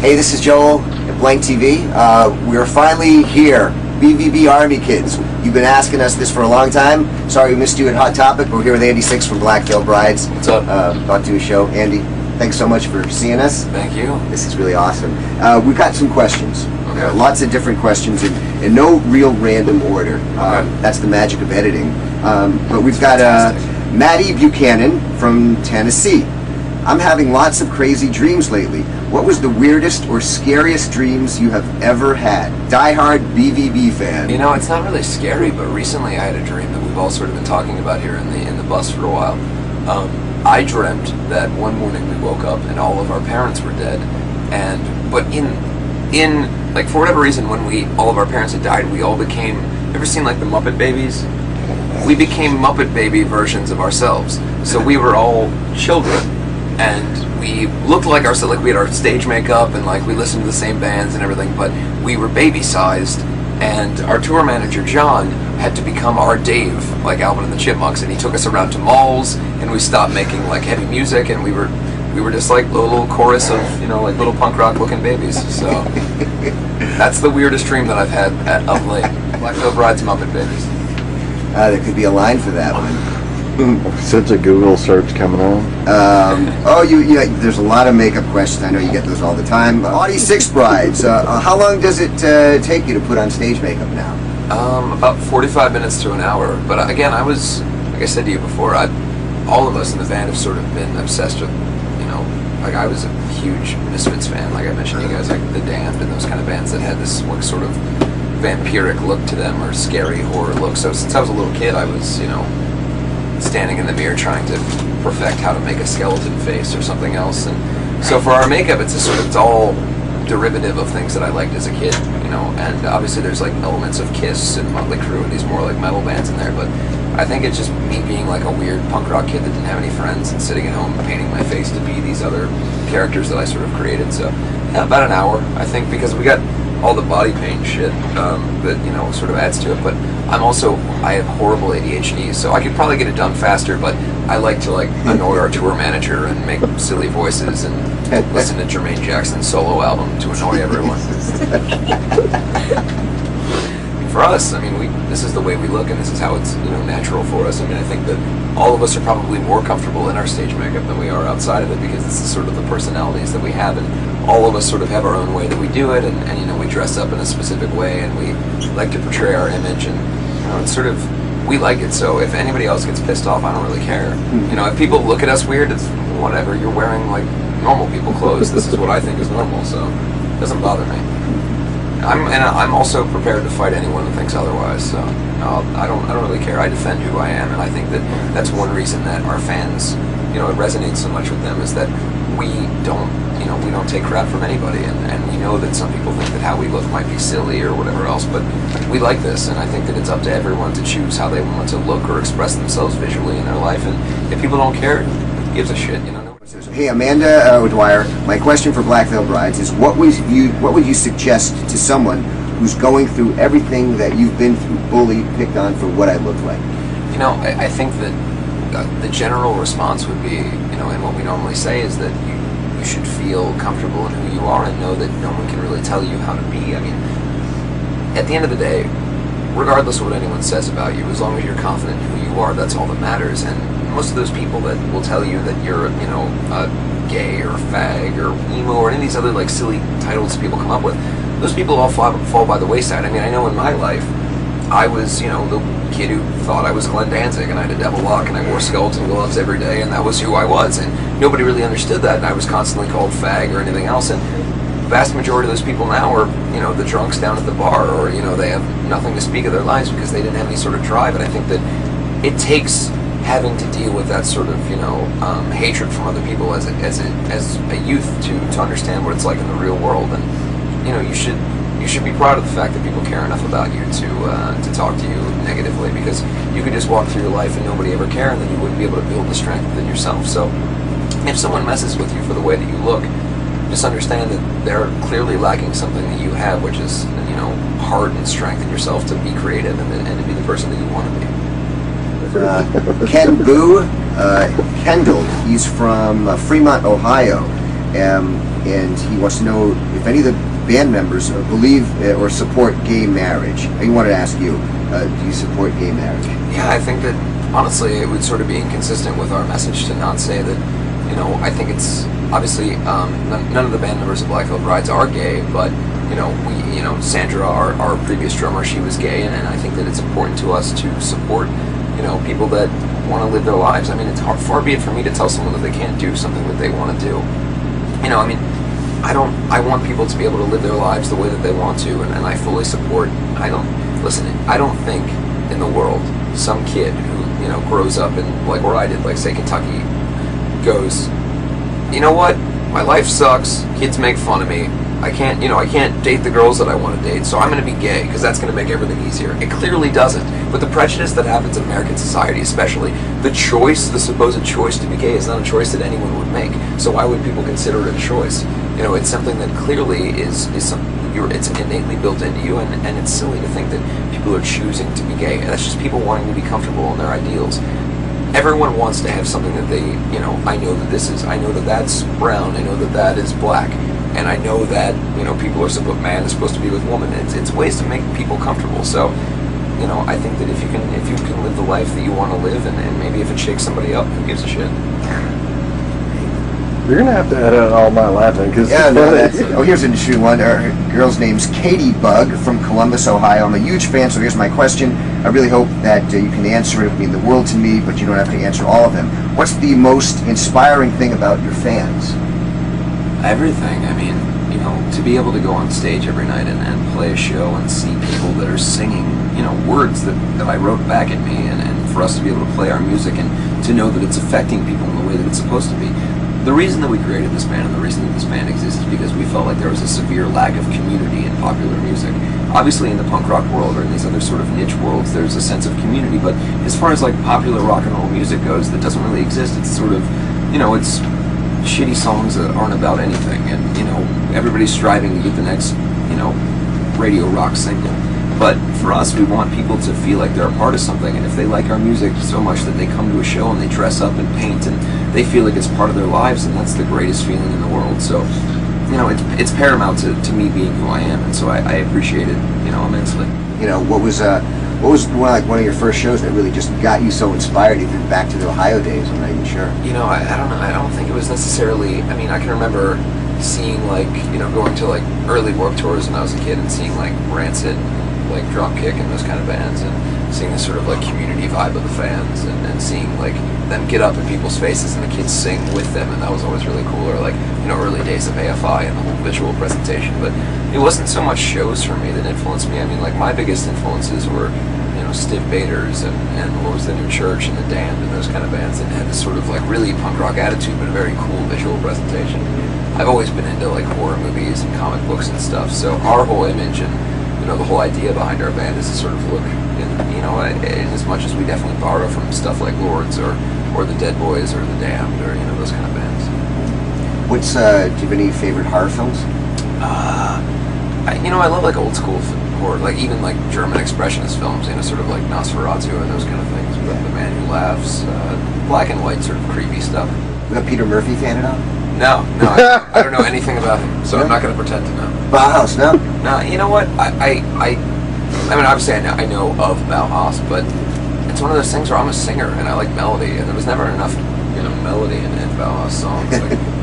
Hey, this is Joel at BlankTV. We're finally here. BVB Army kids. You've been asking us this for a long time. Sorry we missed you at Hot Topic. We're here with Andy Six from Black Veil Brides. What's up? About to do a show. Andy, thanks so much for seeing us. Thank you. This is really awesome. We've got some questions. Okay. Lots of different questions in no real random order. Okay. That's the magic of editing. But we've got Maddie Buchanan from Tennessee. I'm having lots of crazy dreams lately. What was the weirdest or scariest dreams you have ever had? Die-hard BVB fan. You know, it's not really scary, but recently I had a dream that we've all sort of been talking about here in the bus for a while. I dreamt that one morning we woke up and all of our parents were dead, but in like for whatever reason when all of our parents had died, we all became. Ever seen like the Muppet Babies? We became Muppet Baby versions of ourselves. So we were all children. And we looked like ourselves, like we had our stage makeup and like we listened to the same bands and everything, but we were baby-sized. And our tour manager, John, had to become our Dave, like Alvin and the Chipmunks, and he took us around to malls, and we stopped making like heavy music, and we were just like a little chorus of, you know, like little punk rock looking babies. So that's the weirdest dream that I've had of late. Black Veil Brides, Muppet Babies. There could be a line for that one. Since a Google search coming on. There's a lot of makeup questions. I know you get those all the time. Audie Six Brides. How long does it take you to put on stage makeup now? About 45 minutes to an hour. But again, I was, like I said to you before, all of us in the band have sort of been obsessed with, you know, like I was a huge Misfits fan. Like I mentioned to you guys, like The Damned and those kind of bands that had this like, sort of vampiric look to them or scary horror look. So since I was a little kid, I was, you know, standing in the mirror trying to perfect how to make a skeleton face or something else. And so for our makeup, it's all derivative of things that I liked as a kid, you know, and obviously there's like elements of Kiss and Motley Crue and these more like metal bands in there, but I think it's just me being like a weird punk rock kid that didn't have any friends and sitting at home painting my face to be these other characters that I sort of created. So yeah, about an hour, I think, because we got all the body paint shit that, you know, sort of adds to it, but I have horrible ADHD, so I could probably get it done faster, but I like to like annoy our tour manager and make silly voices and listen to Jermaine Jackson's solo album to annoy everyone. For us, I mean, this is the way we look and this is how it's, you know, natural for us. I mean, I think that all of us are probably more comfortable in our stage makeup than we are outside of it because this is sort of the personalities that we have, and all of us sort of have our own way that we do it, and you know, we dress up in a specific way and we like to portray our image, and you know, it's sort of, we like it, so if anybody else gets pissed off, I don't really care. You know, if people look at us weird, it's whatever, you're wearing like normal people clothes. This is what I think is normal, so it doesn't bother me. I'm also prepared to fight anyone who thinks otherwise, so I don't really care. I defend who I am, and I think that that's one reason that our fans, you know, it resonates so much with them, is that we don't take crap from anybody, and we know that some people think that how we look might be silly or whatever else, but we like this, and I think that it's up to everyone to choose how they want to look or express themselves visually in their life, and if people don't care, who gives a shit, you know? Hey, Amanda O'Dwyer, my question for Black Veil Brides is what would you suggest to someone who's going through everything that you've been through, bullied, picked on for what I look like? You know, I think that the general response would be, you know, and what we normally say is that you should feel comfortable in who you are and know that no one can really tell you how to be. I mean, at the end of the day, regardless of what anyone says about you, as long as you're confident in who you are, that's all that matters. And most of those people that will tell you that you're, you know, gay or fag or emo or any of these other like silly titles people come up with, those people all fall by the wayside. I mean, I know in my life, I was, you know, the kid who thought I was Glenn Danzig and I had a devil lock and I wore skeleton gloves every day and that was who I was, and nobody really understood that, and I was constantly called fag or anything else. And the vast majority of those people now are, you know, the drunks down at the bar, or, you know, they have nothing to speak of their lives because they didn't have any sort of drive. And I think that it takes having to deal with that sort of, you know, hatred from other people as a youth to understand what it's like in the real world. And you know, you should be proud of the fact that people care enough about you to talk to you negatively, because you could just walk through your life and nobody ever care, and then you wouldn't be able to build the strength within yourself. So if someone messes with you for the way that you look, just understand that they're clearly lacking something that you have, which is, you know, heart and strength in yourself to be creative and to be the person that you want to be. Ken Boo, Kendall, he's from Fremont, Ohio, and he wants to know if any of the band members believe or support gay marriage. He wanted to ask you, do you support gay marriage? Yeah, I think that honestly it would sort of be inconsistent with our message to not say that, you know, I think it's obviously none of the band members of Blackfield Brides are gay, but Sandra, our previous drummer, she was gay, and I think that it's important to us to support, people that want to live their lives. I mean, it's far be it for me to tell someone that they can't do something that they want to do. I want people to be able to live their lives the way that they want to, and I fully support. I don't think in the world some kid who, grows up in, like where I did, like say Kentucky, goes, you know what, my life sucks, kids make fun of me, I can't date the girls that I want to date, so I'm going to be gay because that's going to make everything easier. It clearly doesn't. But the prejudice that happens in American society, especially, the supposed choice to be gay is not a choice that anyone would make. So why would people consider it a choice? It's something that clearly is it's innately built into you, and it's silly to think that people are choosing to be gay. That's just people wanting to be comfortable in their ideals. Everyone wants to have something that they, I know that I know that that's brown, I know that that is black. And I know that, man is supposed to be with woman. It's ways to make people comfortable. So, I think that if you can live the life that you want to live, and maybe if it shakes somebody up, who gives a shit? You're gonna have to edit all my laughing, because here's an interesting one. Our girl's name's Katie Bug from Columbus, Ohio. I'm a huge fan, so here's my question. I really hope that you can answer it. It would mean the world to me, but you don't have to answer all of them. What's the most inspiring thing about your fans? Everything. To be able to go on stage every night and play a show and see people that are singing, words that I wrote back at me, and for us to be able to play our music and to know that it's affecting people in the way that it's supposed to be. The reason that we created this band and the reason that this band exists is because we felt like there was a severe lack of community in popular music. Obviously in the punk rock world or in these other sort of niche worlds, there's a sense of community, but as far as like popular rock and roll music goes, that doesn't really exist. It's sort of, it's shitty songs that aren't about anything, and everybody's striving to get the next radio rock single. But for us, we want people to feel like they're a part of something, and if they like our music so much that they come to a show and they dress up and paint and they feel like it's part of their lives, and that's the greatest feeling in the world. So it's paramount to me being who I am, and so I appreciate it immensely. What was one of your first shows that really just got you so inspired, even back to the Ohio days? I'm not even sure. I don't know. I don't think it was necessarily. I can remember seeing going to early Warped Tours when I was a kid and seeing Rancid, Dropkick and those kind of bands, and seeing this sort of community vibe of the fans, and seeing them get up in people's faces and the kids sing with them, and that was always really cool. Or early days of AFI and the whole visual presentation. But it wasn't so much shows for me that influenced me. My biggest influences were Stiff Baiters and what was the New Church and the Damned and those kind of bands that had this sort of really punk rock attitude but a very cool visual presentation. I've always been into horror movies and comic books and stuff, so our whole image and the whole idea behind our band is to sort of look in as much as we definitely borrow from stuff like Lords or the Dead Boys or the Damned or those kind of bands. Do you have any favorite horror films? I love old school horror, even German expressionist films, sort of Nosferatu and those kind of things. Yeah. The Man Who Laughs, black and white sort of creepy stuff. You a Peter Murphy fan at all? No, I don't know anything about him, so I'm not going to pretend to know. Bauhaus, no? No, you know what? I obviously I know of Bauhaus, but it's one of those things where I'm a singer and I like melody, and there was never enough melody in Bauhaus songs.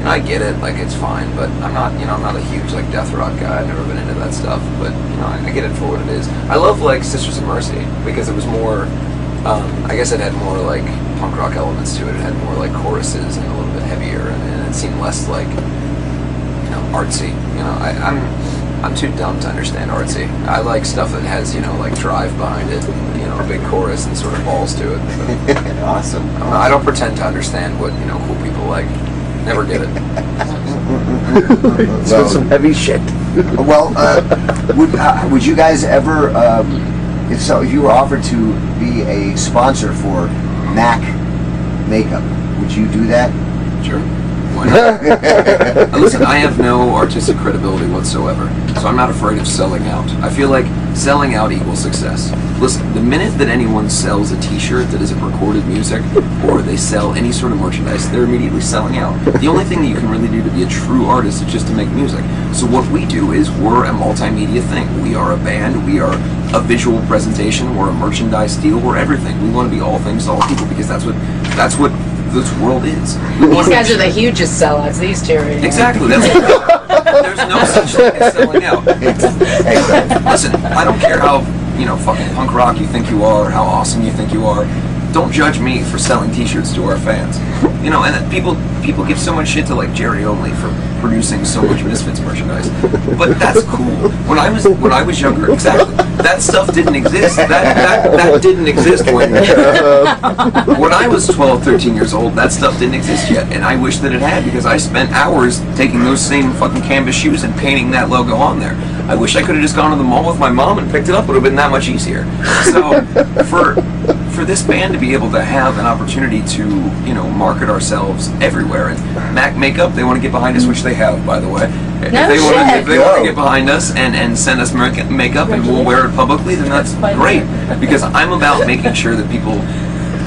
I get it, it's fine, but I'm not a huge death rock guy. I've never been into that stuff, but I get it for what it is. I love Sisters of Mercy because it was more, I guess it had more punk rock elements to it. It had more choruses and a little bit heavier, and it seemed less artsy. I'm too dumb to understand artsy. I like stuff that has drive behind it, and, a big chorus and sort of balls to it. Awesome. I don't pretend to understand what cool people like. Never get it. So some heavy shit. Well, would you guys ever, if you were offered to be a sponsor for MAC makeup, would you do that? Sure. Why not? Listen, I have no artistic credibility whatsoever, so I'm not afraid of selling out. I feel like selling out equals success. Listen, the minute that anyone sells a t-shirt that isn't recorded music, or they sell any sort of merchandise, they're immediately selling out. The only thing that you can really do to be a true artist is just to make music. So what we do is we're a multimedia thing. We are a band, we are a visual presentation, we're a merchandise deal, we're everything. We want to be all things to all people because that's what this world is. These guys are the hugest sellouts, these two right here. Exactly. There's no such thing as selling out. Listen, I don't care how, fucking punk rock you think you are, or how awesome you think you are. Don't judge me for selling t-shirts to our fans. And people give so much shit to like Jerry Only for producing so much Misfits merchandise. But that's cool. When I was younger, exactly, that stuff didn't exist. That didn't exist when I was 12, 13 years old. That stuff didn't exist yet, and I wish that it had because I spent hours taking those same fucking canvas shoes and painting that logo on there. I wish I could have just gone to the mall with my mom and picked it up. It would have been that much easier. So for this band to be able to have an opportunity to, market ourselves everywhere, and Mac Makeup, they want to get behind us, which they have, by the way. If they want to get behind us and send us makeup and we'll wear it publicly, then that's great. Because I'm about making sure that people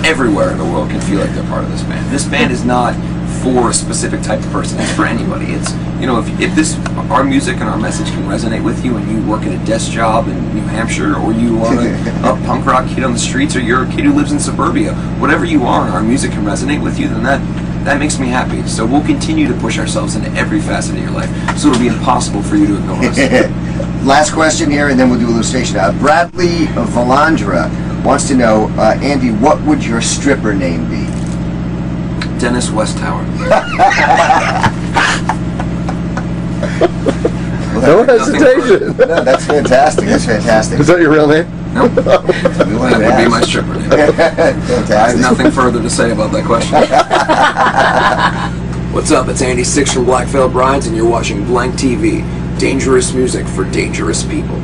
everywhere in the world can feel like they're part of this band. This band is not for a specific type of person. It's for anybody. It's, if our music and our message can resonate with you and you work at a desk job in New Hampshire, or you are a punk rock kid on the streets, or you're a kid who lives in suburbia, whatever you are and our music can resonate with you, then that makes me happy. So we'll continue to push ourselves into every facet of your life. So it'll be impossible for you to ignore us. Last question here, and then we'll do illustration. Bradley Valandra wants to know, Andy, what would your stripper name be? Dennis Westtower. No hesitation. No, that's fantastic. That's fantastic. Is that your real name? Nope. That would be my stripper name. Fantastic. I have nothing further to say about that question. What's up? It's Andy Six from Black Veil Brides, and you're watching BlankTV. Dangerous music for dangerous people.